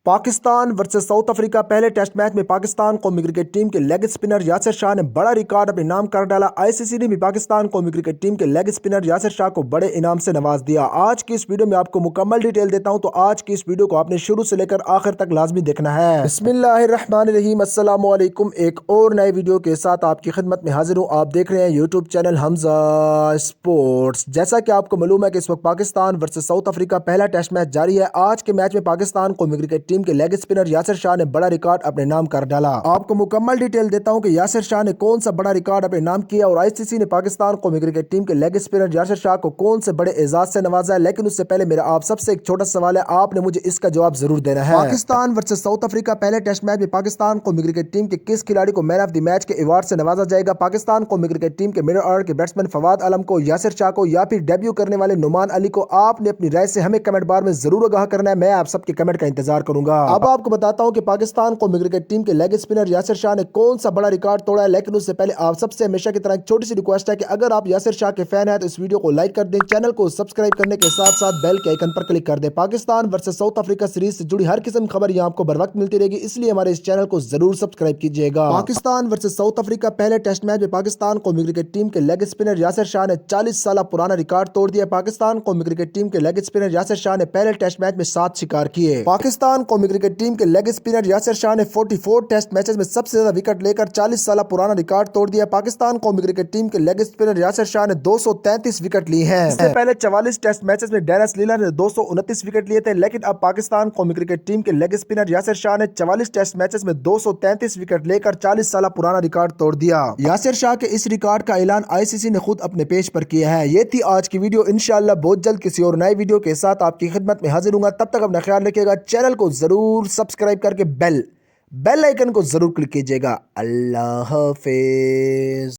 Pakistan versus South افریقہ پہلے test match میں پاکستان قومی کرکٹ ٹیم کے لیگ اسپنر یاسر شاہ نے بڑا ریکارڈ اپنے نام کر ڈالا۔ آئی سی سی نے بھی پاکستان قومی کرکٹ ٹیم کے لیگ اسپنر یاسر شاہ کو بڑے انعام سے نواز دیا۔ آج کی اس ویڈیو میں آپ کو مکمل ڈیٹیل دیتا ہوں، تو آج کی اس ویڈیو کو آپ نے شروع سے لے کر آخر تک لازمی دیکھنا ہے۔ بسم اللہ الرحمن الرحیم، السلام علیکم۔ ایک اور نئے ویڈیو کے ساتھ آپ کی خدمت میں حاضر ہوں۔ آپ دیکھ رہے ہیں یوٹیوب چینل حمزہ اسپورٹس۔ جیسا کہ آپ کو معلوم ہے کہ اس وقت پاکستان ورسز ساؤتھ افریقہ پہلا ٹیسٹ میچ جاری ہے۔ آج کے میچ میں پاکستان قومی کرکٹ ٹیم کے لیگ اسپنر یاسر شاہ نے بڑا ریکارڈ اپنے نام کر ڈالا۔ آپ کو مکمل ڈیٹیل دیتا ہوں کہ یاسر شاہ نے کون سا بڑا ریکارڈ اپنے نام کیا اور آئی سی سی نے پاکستان قومی کرکٹ ٹیم کے لیگ اسپنر یاسر شاہ کو کون سے بڑے اعزاز سے نوازا ہے۔ لیکن اس سے پہلے میرا آپ سب سے ایک چھوٹا سوال ہے، آپ نے مجھے اس کا جواب ضرور دینا ہے۔ پاکستان ورسز ساؤتھ افریقہ پہلے ٹیسٹ میچ میں پاکستان قومی کرکٹ ٹیم کے کس کھلاڑی کو مین آف دی میچ کے ایوارڈ سے نوازا جائے گا؟ پاکستان قومی کرکٹ ٹیم کے مڈل آرڈر کے بیٹسمین فواد عالم کو، یاسر شاہ کو، یا پھر ڈیبیو کرنے والے نعمان علی کو؟ آپ نے اپنی رائے سے ہمیں کمنٹ بار میں ضرور آگاہ کرنا ہے، میں آپ سب کے کمنٹ کا انتظار کروں گا۔ اب آپ کو بتاتا ہوں کہ پاکستان قومی کرکٹ ٹیم کے لیگ اسپنر یاسر شاہ نے کون سا بڑا ریکارڈ توڑا ہے۔ لیکن اس سے پہلے آپ سب سے ہمیشہ کی طرح ایک چھوٹی سی ریکویسٹ ہے کہ اگر آپ یاسر شاہ کے فین ہیں تو اس ویڈیو کو لائک کر دیں، چینل کو سبسکرائب کرنے کے ساتھ ساتھ بیل کے آئیکن پر کلک کر دیں۔ Pakistan versus South Africa series سے جڑی ہر قسم خبر یہ آپ کو بر وقت ملتی رہے گی، اس لیے ہمارے اس چینل کو ضرور سبسکرائب کیجیے گا۔ پاکستان ورسز ساؤتھ افریقہ پہلے ٹیسٹ میچ میں پاکستان قومی کرکٹ ٹیم کے لیگ اسپنر یاسر شاہ نے 40 سالہ پرانا ریکارڈ توڑ دیا۔ پاکستان قومی کرکٹ ٹیم کے لیگ اسپنر یاسر شاہ نے پہلے ٹیسٹ میچ میں 7 شکار کیے۔ پاکستان قومی کرکٹ ٹیم کے لیگ اسپنر یاسر شاہ نے 44 ٹیسٹ میچز میں سب سے زیادہ وکٹ لے کر 40 سالہ پرانا ریکارڈ توڑ دیا۔ پاکستان قومی کرکٹ ٹیم کے لیگ اسپنر یاسر شاہ نے 233 وکٹ لی ہیں۔ اس سے پہلے 44 ٹیسٹ میچز میں ڈینس لیلر نے 229 وکٹ لیے تھے، لیکن اب پاکستان قومی کرکٹ ٹیم کے لیگ اسپنر یاسر شاہ نے 44 ٹیسٹ میچز میں 233 وکٹ لے کر 40 سالہ پرانا ریکارڈ توڑ دیا۔ یاسر شاہ کے اس ریکارڈ کا اعلان آئی سی سی نے خود اپنے پیج پر کیا ہے۔ یہ تھی آج کی ویڈیو، انشاءاللہ بہت جلد کسی اور نئے ویڈیو کے ساتھ آپ کی خدمت میں حاضر ہوں گا۔ تب تک اپنا خیال رکھیے گا، چینل کو ضرور سبسکرائب کر کے بیل آئیکن کو ضرور کلک کیجیے گا۔ اللہ حافظ۔